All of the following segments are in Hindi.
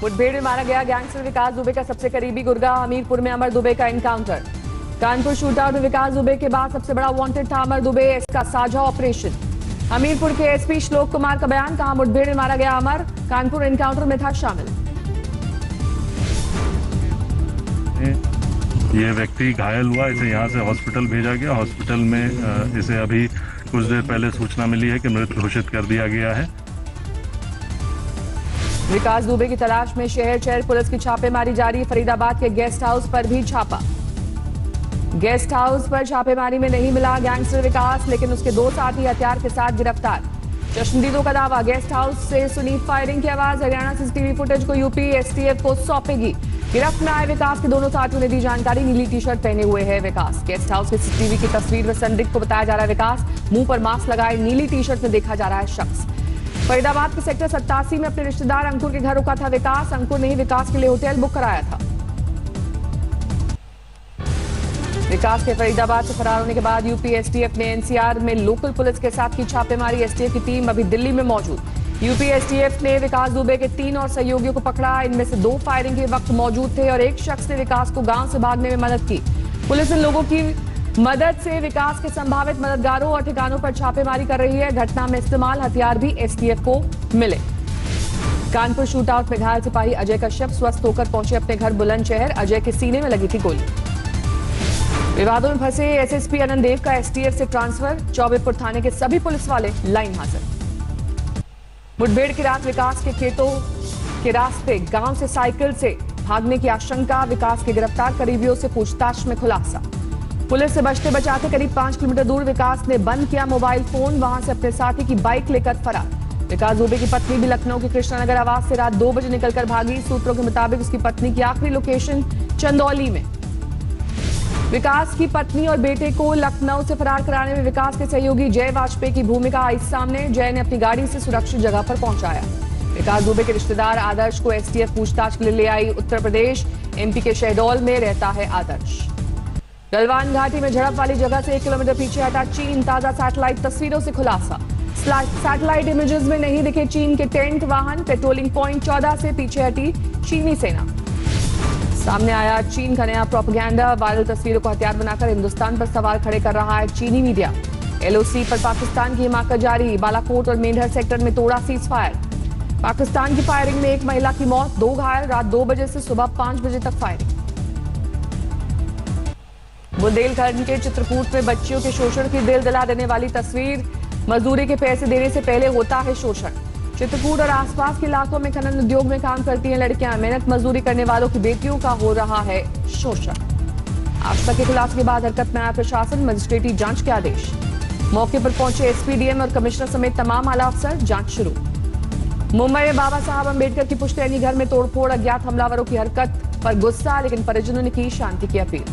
मुठभेड़ में मारा गया गैंगस्टर विकास दुबे का सबसे करीबी गुरगा। हमीरपुर में अमर दुबे का एनकाउंटर। कानपुर शूटआउट में विकास दुबे के बाद सबसे बड़ा वांटेड था अमर दुबे। इसका साझा ऑपरेशन। हमीरपुर के एसपी श्लोक कुमार का बयान, कहा मुठभेड़ में मारा गया अमर, कानपुर एनकाउंटर में था शामिल। ये व्यक्ति घायल हुआ, इसे यहाँ से हॉस्पिटल भेजा गया। हॉस्पिटल में इसे अभी कुछ देर पहले सूचना मिली है कि मृत घोषित कर दिया गया है। विकास दुबे की तलाश में शहर शहर पुलिस की छापेमारी जारी। फरीदाबाद के गेस्ट हाउस पर भी छापा। गेस्ट हाउस पर छापेमारी में नहीं मिला गैंगस्टर विकास, लेकिन उसके 2 साथी हथियार के साथ गिरफ्तार। चश्मदीदों का दावा, गेस्ट हाउस से सुनी फायरिंग की आवाज। हरियाणा सीसीटीवी फुटेज को यूपी एसटीएफ को सौंपेगी। गिरफ्त में आए विकास के दोनों साथियों ने दी जानकारी। नीली टी शर्ट पहने हुए है विकास। गेस्ट हाउस के सीसीटीवी की तस्वीर में संदिग्ध को बताया जा रहा है विकास। मुंह पर मास्क लगाए नीली टी शर्ट में देखा जा रहा है शख्स। फरीदाबाद के सेक्टर 87 में अपने रिश्तेदार अंकुर के घर रुका था विकास। अंकुर ने ही विकास के लिए होटल बुक कराया था। विकास के फरीदाबाद से फरार होने के बाद यूपी एसटीएफ ने एनसीआर में लोकल पुलिस के साथ की छापेमारी। एसटीएफ की टीम अभी दिल्ली में मौजूद। यूपी एसटीएफ ने विकास दुबे के 3 और सहयोगियों को पकड़ा। इनमें से 2 फायरिंग के वक्त मौजूद थे और एक शख्स ने विकास को गांव से भागने में मदद की। पुलिस इन लोगों की मदद से विकास के संभावित मददगारों और ठिकानों पर छापेमारी कर रही है। घटना में इस्तेमाल हथियार भी एसटीएफ को मिले। कानपुर शूटआउट में घायल सिपाही अजय कश्यप स्वस्थ होकर पहुंचे अपने घर बुलंदशहर। अजय के सीने में लगी थी गोली। विवादों में फंसे एसएसपी अनंत देव का एसटीएफ से ट्रांसफर। चौबेपुर थाने के सभी पुलिस वाले लाइन हाजिर। मुठभेड़ की रात विकास के खेतों के रास्ते गांव से साइकिल से भागने की आशंका। विकास के गिरफ्तार करीबियों से पूछताछ में खुलासा। पुलिस से बचते बचाते करीब 5 किलोमीटर दूर विकास ने बंद किया मोबाइल फोन। वहां से अपने साथी की बाइक लेकर फरार। विकास दुबे की पत्नी भी लखनऊ के कृष्णानगर आवास से रात 2 बजे निकलकर भागी। सूत्रों के मुताबिक उसकी पत्नी की आखिरी लोकेशन चंदौली में। विकास की पत्नी और बेटे को लखनऊ से फरार कराने में विकास के सहयोगी जय वाजपेयी की भूमिका आई सामने। जय ने अपनी गाड़ी से सुरक्षित जगह पर पहुंचाया। विकास दुबे के रिश्तेदार आदर्श को एसटीएफ पूछताछ के लिए ले आई। उत्तर प्रदेश एमपी के शहडोल में रहता है आदर्श। गलवान घाटी में झड़प वाली जगह से 1 किलोमीटर पीछे हटा चीन। ताजा सैटेलाइट तस्वीरों से खुलासा। सैटेलाइट इमेजेस में नहीं दिखे चीन के टेंट वाहन। पेट्रोलिंग पॉइंट 14 से पीछे हटी चीनी सेना। सामने आया चीन का नया प्रोपेगेंडा। वायरल तस्वीरों को हथियार बनाकर हिंदुस्तान पर सवाल खड़े कर रहा है चीनी मीडिया। एलओसी पर पाकिस्तान की हिमाकत जारी। बालाकोट और मेंढर सेक्टर में तोड़ा सीज फायर। पाकिस्तान की फायरिंग में 1 महिला की मौत, 2 घायल। रात 2 बजे से सुबह 5 बजे तक फायरिंग। बुंदेलखंड के चित्रकूट में बच्चियों के शोषण की दिल दिला देने वाली तस्वीर। मजदूरी के पैसे देने से पहले होता है शोषण। चित्रकूट और आसपास के इलाकों में खनन उद्योग में काम करती हैं लड़कियां। मेहनत मजदूरी करने वालों की बेटियों का हो रहा है शोषण। आस्था के खुलासे के बाद हरकत में आया प्रशासन। मजिस्ट्रेटी जांच के आदेश। मौके पर पहुंचे एसपी, डीएम और कमिश्नर समेत तमाम आला अफसर। जांच शुरू। मुंबई में बाबा साहब अंबेडकर की पुश्तैनी घर में तोड़फोड़। अज्ञात हमलावरों की हरकत पर गुस्सा, लेकिन परिजनों ने की शांति की अपील।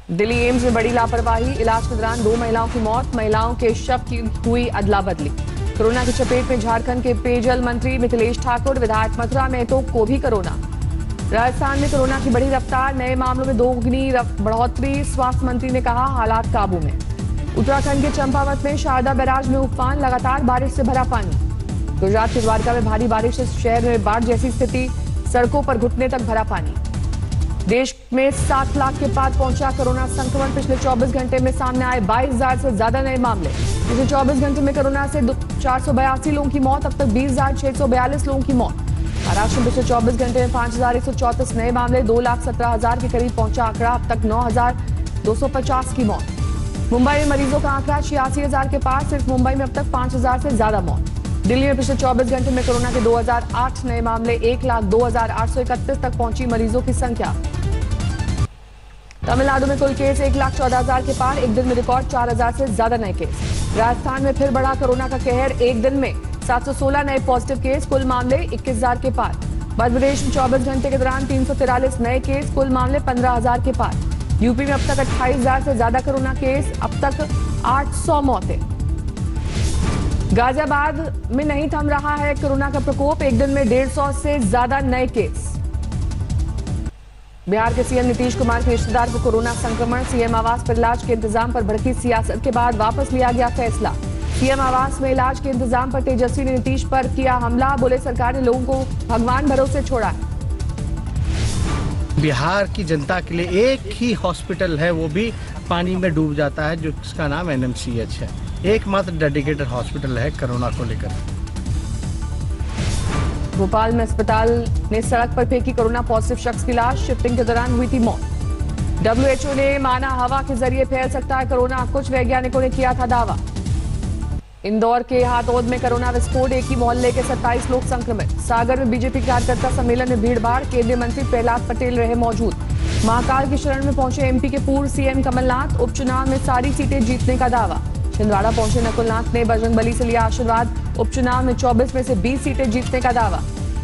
दिल्ली एम्स में बड़ी लापरवाही। इलाज के दौरान 2 महिलाओं की मौत। महिलाओं के शव की हुई अदला बदली। कोरोना की चपेट में झारखंड के पेयजल मंत्री मिथिलेश ठाकुर। विधायक मथुरा महतो को भी कोरोना। राजस्थान में कोरोना की बड़ी रफ्तार। नए मामलों में दोगुनी बढ़ोतरी। स्वास्थ्य मंत्री ने कहा हालात काबू में। उत्तराखंड के चंपावत में शारदा बैराज में उफान। लगातार बारिश से भरा पानी। गुजरात के द्वारका में भारी बारिश से शहर में बाढ़ जैसी स्थिति। सड़कों पर घुटने तक भरा पानी। देश में 7 लाख के पार पहुंचा कोरोना संक्रमण। पिछले 24 घंटे में सामने आए 22,000 से ज्यादा नए मामले। पिछले 24 घंटे में कोरोना से 482 लोगों की मौत। अब तक 20,642 लोगों की मौत। महाराष्ट्र में पिछले 24 घंटे में 5,134 नए मामले। 2,17,000 के करीब पहुंचा आंकड़ा। अब तक 9,250 की मौत। मुंबई में मरीजों का आंकड़ा 86,000 के पार। सिर्फ मुंबई में अब तक 5,000 से ज्यादा मौत। दिल्ली में पिछले 24 घंटे में कोरोना के 2,008 नए मामले। 1,02,831 तक पहुंची मरीजों की संख्या। तमिलनाडु में कुल केस 1,14,000 के पार। एक दिन में रिकॉर्ड 4,000 से ज्यादा नए केस। राजस्थान में फिर बढ़ा कोरोना का कहर। एक दिन में 716 नए पॉजिटिव केस। कुल मामले 21,000 के पार। मध्य प्रदेश में 24 घंटे के दौरान 343 नए केस। कुल मामले 15,000 के पार। यूपी में अब तक 28,000 से ज्यादा कोरोना केस। अब तक 800 मौतें। गाजियाबाद में नहीं थम रहा है कोरोना का प्रकोप। एक दिन में 150 से ज्यादा नए केस। बिहार के सीएम नीतीश कुमार के रिश्तेदार को कोरोना संक्रमण। सीएम आवास पर इलाज के इंतजाम पर भड़की सियासत के बाद वापस लिया गया फैसला। सीएम आवास में इलाज के इंतजाम पर तेजस्वी ने नीतीश पर किया हमला, बोले सरकार ने लोगों को भगवान भरोसे छोड़ा। बिहार की जनता के लिए एक ही हॉस्पिटल है, वो भी पानी में डूब जाता है, जो जिसका नाम NMCH है। एकमात्र डेडिकेटेड हॉस्पिटल है कोरोना को लेकर। भोपाल में अस्पताल ने सड़क पर फेंकी कोरोना पॉजिटिव शख्स की लाश, शिफ्टिंग के दौरान हुई थी मौत। WHO ने माना हवा के जरिए फैल सकता है कोरोना, कुछ वैज्ञानिकों ने किया था दावा। इंदौर के हाथौद में कोरोना विस्फोट, एक ही मोहल्ले के 27 लोग संक्रमित। सागर में बीजेपी कार्यकर्ता सम्मेलन में भीड़भाड़, केंद्रीय मंत्री प्रहलाद पटेल रहे मौजूद। महाकाल की शरण में पहुंचे MP के पूर्व CM कमलनाथ, उपचुनाव में सारी सीटें जीतने का दावा। छिंदवाड़ा पहुंचे नकुलनाथ ने बजरंगबली से लिया आशीर्वाद, उपचुनाव में 24 में से 20 सीटें जीतने का दावा।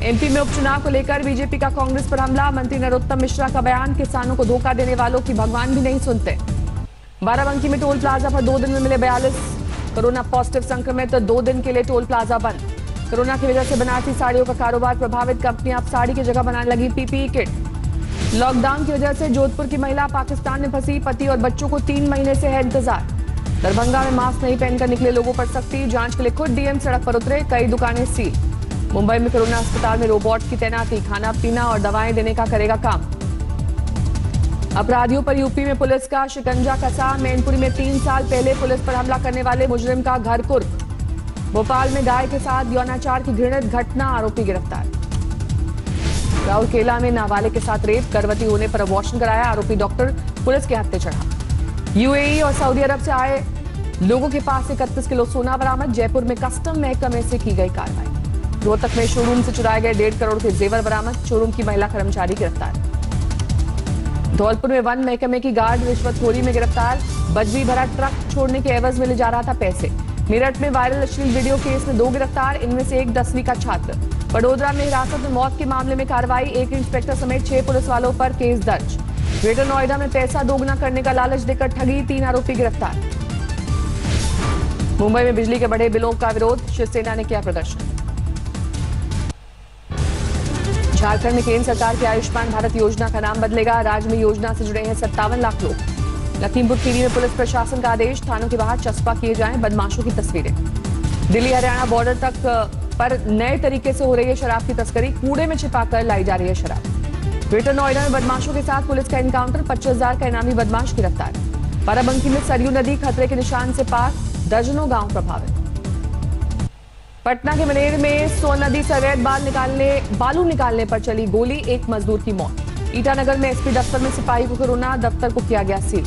MP में उपचुनाव को लेकर बीजेपी का कांग्रेस पर हमला, मंत्री नरोत्तम मिश्रा का बयान, किसानों को धोखा देने वालों की भगवान भी नहीं सुनते। बाराबंकी में टोल प्लाजा पर 2 दिन में मिले 42 कोरोना पॉजिटिव संक्रमित, 2 दिन के लिए टोल प्लाजा बंद। कोरोना की वजह से बनारसी साड़ियों का कारोबार प्रभावित, कंपनियां अब साड़ी की जगह बनाने लगी PPE किट। लॉकडाउन की वजह से जोधपुर की महिला पाकिस्तान में फंसी, पति और बच्चों को 3 महीने से है इंतजार। दरभंगा में मास्क नहीं पहनकर निकले लोगों पर सख्ती, जांच के लिए खुद DM सड़क पर उतरे, कई दुकानें सील। मुंबई में कोरोना अस्पताल में रोबोट की तैनाती, खाना पीना और दवाएं देने का करेगा काम। अपराधियों पर यूपी में पुलिस का शिकंजा कसा, मैनपुरी में 3 साल पहले पुलिस पर हमला करने वाले मुजरिम का घर कुर्क। भोपाल में गाय के साथ यौनाचार की घृणित घटना, आरोपी गिरफ्तार। राउरकेला में नाबालिग के साथ रेप, गर्भवती होने पर अबॉर्शन कराया, आरोपी डॉक्टर पुलिस के हत्थे चढ़ा। UAE और सऊदी अरब से आए लोगों के पास 31 किलो सोना बरामद, जयपुर में कस्टम महकमे से की गई कार्रवाई। रोहतक में शोरूम से चुराए गए 1.5 करोड़ के जेवर बरामद, शोरूम की महिला कर्मचारी गिरफ्तार। धौलपुर में वन महकमे की गार्ड रिश्वतखोरी में गिरफ्तार, बजरी भरा ट्रक छोड़ने के एवज में ले जा रहा था पैसे। मेरठ में वायरल अश्लील वीडियो केस में 2 गिरफ्तार, इनमें से एक 10वीं का छात्र। वडोदरा में हिरासत में मौत के मामले में कार्रवाई, एक इंस्पेक्टर समेत 6 पुलिस वालों पर केस दर्ज। ग्रेटर नोएडा में पैसा दोगुना करने का लालच देकर ठगी, 3 आरोपी गिरफ्तार। मुंबई में बिजली के बढ़े बिलों का विरोध, शिवसेना ने किया प्रदर्शन। झारखंड में केंद्र सरकार की आयुष्मान भारत योजना का नाम बदलेगा, राज्य में योजना से जुड़े हैं 57 लाख लोग। लखीमपुर खीरी में पुलिस प्रशासन का आदेश, थानों के बाहर चस्पा किए जाएं बदमाशों की तस्वीरें। दिल्ली हरियाणा बॉर्डर तक पर नए तरीके से हो रही है शराब की तस्करी, कूड़े में छिपाकर लाई जा रही है शराब। ग्रेटर नोएडा में बदमाशों के साथ पुलिस का एनकाउंटर, 25,000 का इनामी बदमाश गिरफ्तार। बाराबंकी में सरयू नदी खतरे के निशान से पार, दर्जनों गांव प्रभावित। पटना के मनेर में सोन नदी से अवैध बालू निकालने पर चली गोली, एक मजदूर की मौत। ईटानगर में SP दफ्तर में सिपाही को कोरोना, दफ्तर को किया गया सील।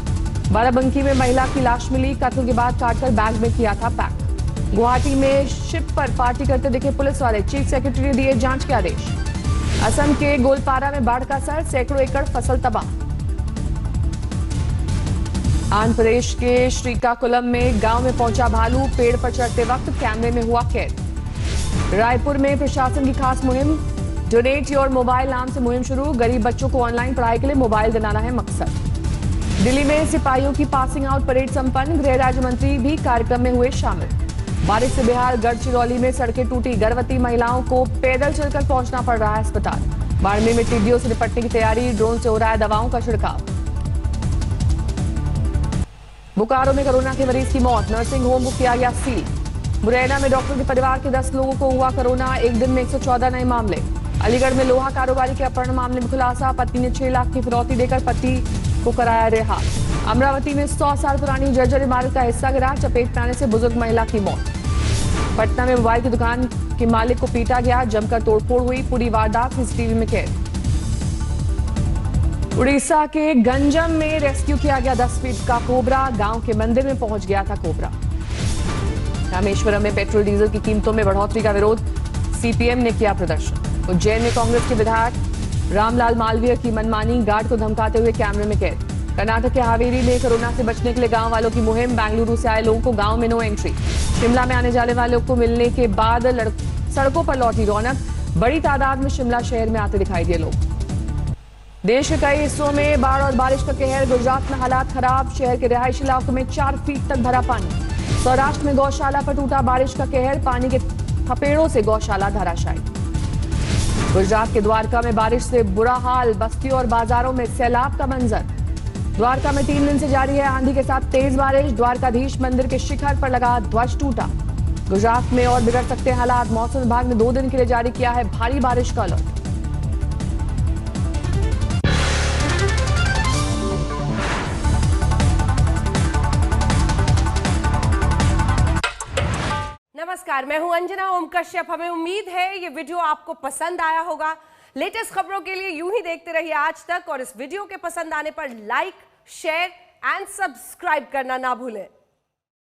बाराबंकी में महिला की लाश मिली, कत्ल के बाद काटकर बैग में किया था पैक। गुवाहाटी में शिप पर पार्टी करते दिखे पुलिस वाले, चीफ सेक्रेटरी ने दिए जांच के आदेश। असम के गोलपारा में बाढ़ का असर, सैकड़ों एकड़ फसल तबाह। आंध्र प्रदेश के श्रीकाकुलम में गांव में पहुंचा भालू, पेड़ पर चढ़ते वक्त कैमरे में हुआ कैद। रायपुर में प्रशासन की खास मुहिम, डोनेट योर मोबाइल नाम से मुहिम शुरू, गरीब बच्चों को ऑनलाइन पढ़ाई के लिए मोबाइल दिलाना है मकसद। दिल्ली में सिपाहियों की पासिंग आउट परेड संपन्न, गृह राज्य मंत्री भी कार्यक्रम में हुए शामिल। बारिश से बिहार गढ़चिरौली में सड़कें टूटी, गर्भवती महिलाओं को पैदल चलकर पहुंचना पड़ रहा है अस्पताल। बाड़मेर में टिड्डियों से निपटने की तैयारी, ड्रोन से हो रहा है दवाओं का छिड़काव। बोकारो में कोरोना के मरीज की मौत, नर्सिंग होम को किया गया सील। मुरैना में डॉक्टर के परिवार के 10 लोगों को हुआ कोरोना, एक दिन में 114 नए मामले। अलीगढ़ में लोहा कारोबारी के अपहरण मामले में खुलासा, पत्नी ने 6 लाख की फिरौती देकर पति को कराया रिहा। अमरावती में 100 साल पुरानी जर्जर इमारत का हिस्सा गिरा, चपेट में आने से बुजुर्ग महिला की मौत। पटना में मोबाइल की दुकान के मालिक को पीटा गया, जमकर तोड़फोड़ हुई, पूरी वारदात CCTV में कैद। उड़ीसा के गंजम में रेस्क्यू किया गया 10 फीट का कोबरा, गांव के मंदिर में पहुंच गया था कोबरा। रामेश्वरम में पेट्रोल डीजल की कीमतों में बढ़ोतरी का विरोध, CPM ने किया प्रदर्शन। उज्जैन में कांग्रेस के विधायक रामलाल मालवीय की मनमानी, गार्ड को धमकाते हुए कैमरे में कैद। कर्नाटक के हावेरी में कोरोना से बचने के लिए गांव वालों की मुहिम, बेंगलुरु से आए लोगों को गांव में नो एंट्री। शिमला में आने जाने वालों को मिलने के बाद सड़कों पर लौटी रौनक, बड़ी तादाद में शिमला शहर में आते दिखाई दिए लोग। देश के कई हिस्सों में बाढ़ और बारिश का कहर, गुजरात में हालात खराब, शहर के रिहायशी इलाकों में 4 फीट तक भरा पानी। सौराष्ट्र में गौशाला पर टूटा बारिश का कहर, पानी के थपेड़ों से गौशाला धराशायी। गुजरात के द्वारका में बारिश से बुरा हाल, बस्तियों और बाजारों में सैलाब का मंजर। द्वारका में 3 दिन से जारी है आंधी के साथ तेज बारिश। द्वारकाधीश मंदिर के शिखर पर लगा ध्वज टूटा। गुजरात में और बिगड़ सकते हैं हालात। मौसम विभाग ने 2 दिन के लिए जारी किया है भारी बारिश का अलर्ट। नमस्कार, मैं हूं अंजना ओम कश्यप। हमें उम्मीद है ये वीडियो आपको पसंद आया होगा। लेटेस्ट खबरों के लिए यूं ही देखते रहिए आज तक और इस वीडियो के पसंद आने पर लाइक, शेयर एंड सब्सक्राइब करना ना भूलें।